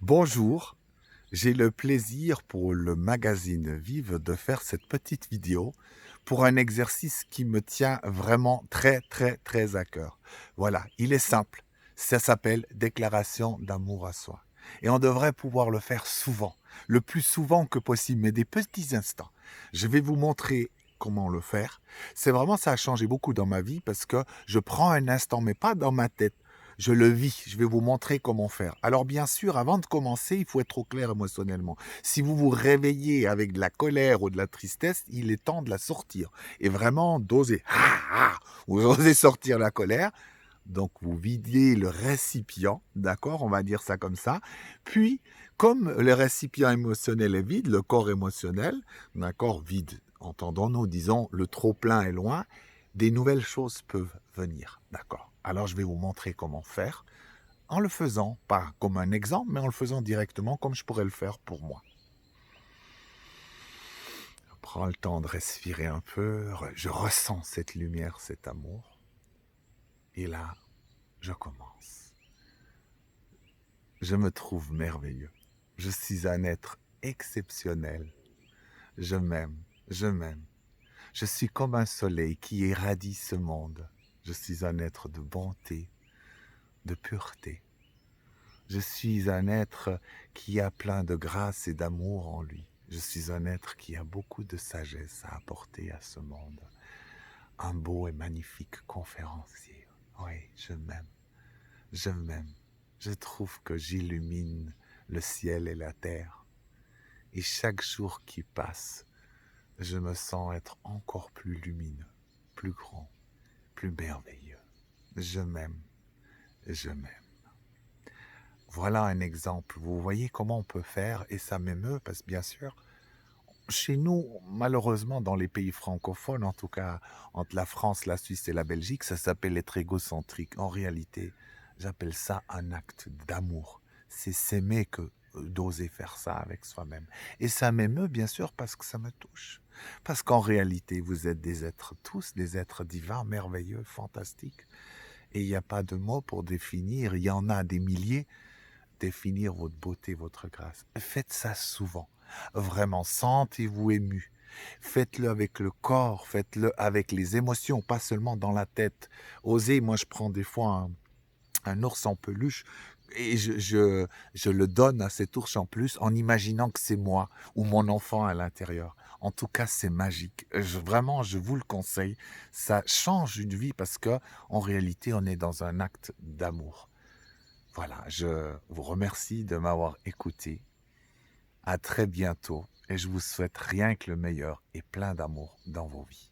Bonjour, j'ai le plaisir pour le magazine Vive de faire cette petite vidéo pour un exercice qui me tient vraiment très à cœur. Voilà, il est simple, ça s'appelle déclaration d'amour à soi. Et on devrait pouvoir le faire souvent, le plus souvent que possible, mais des petits instants. Je vais vous montrer comment le faire. C'est vraiment, ça a changé beaucoup dans ma vie parce que je prends un instant, mais pas dans ma tête. Je le vis, je vais vous montrer comment faire. Alors bien sûr, avant de commencer, il faut être au clair émotionnellement. Si vous vous réveillez avec de la colère ou de la tristesse, il est temps de la sortir. Et vraiment d'oser. Vous osez sortir la colère. Donc vous videz le récipient, d'accord, on va dire ça comme ça. Puis, comme le récipient émotionnel est vide, le corps émotionnel, d'accord, vide, entendons-nous, disons, le trop-plein est loin, des nouvelles choses peuvent venir, d'accord. Alors je vais vous montrer comment faire, en le faisant, pas comme un exemple, mais en le faisant directement comme je pourrais le faire pour moi. Je prends le temps de respirer un peu, je ressens cette lumière, cet amour, et là, je commence. Je me trouve merveilleux. Je suis un être exceptionnel. Je m'aime, je m'aime. Je suis comme un soleil qui irradie ce monde. Je suis un être de bonté, de pureté. Je suis un être qui a plein de grâce et d'amour en lui. Je suis un être qui a beaucoup de sagesse à apporter à ce monde. Un beau et magnifique conférencier. Oui, je m'aime. Je m'aime. Je trouve que j'illumine le ciel et la terre. Et chaque jour qui passe, je me sens être encore plus lumineux, plus grand, plus merveilleux. Je m'aime, je m'aime. Voilà un exemple. Vous voyez comment on peut faire, et ça m'émeut parce que bien sûr, chez nous, malheureusement, dans les pays francophones, en tout cas entre la France, la Suisse et la Belgique, ça s'appelle être égocentrique. En réalité, j'appelle ça un acte d'amour. C'est s'aimer que d'oser faire ça avec soi-même. Et ça m'émeut, bien sûr, parce que ça me touche. Parce qu'en réalité, vous êtes des êtres tous, des êtres divins, merveilleux, fantastiques. Et il n'y a pas de mots pour définir, il y en a des milliers, définir votre beauté, votre grâce. Faites ça souvent. Vraiment, sentez-vous ému. Faites-le avec le corps, faites-le avec les émotions, pas seulement dans la tête. Osez, moi je prends des fois un ours en peluche et je le donne à cet ours en plus en imaginant que c'est moi ou mon enfant à l'intérieur. En tout cas, c'est magique. Vraiment, je vous le conseille. Ça change une vie parce que en réalité, on est dans un acte d'amour. Voilà, je vous remercie de m'avoir écouté. À très bientôt et je vous souhaite rien que le meilleur et plein d'amour dans vos vies.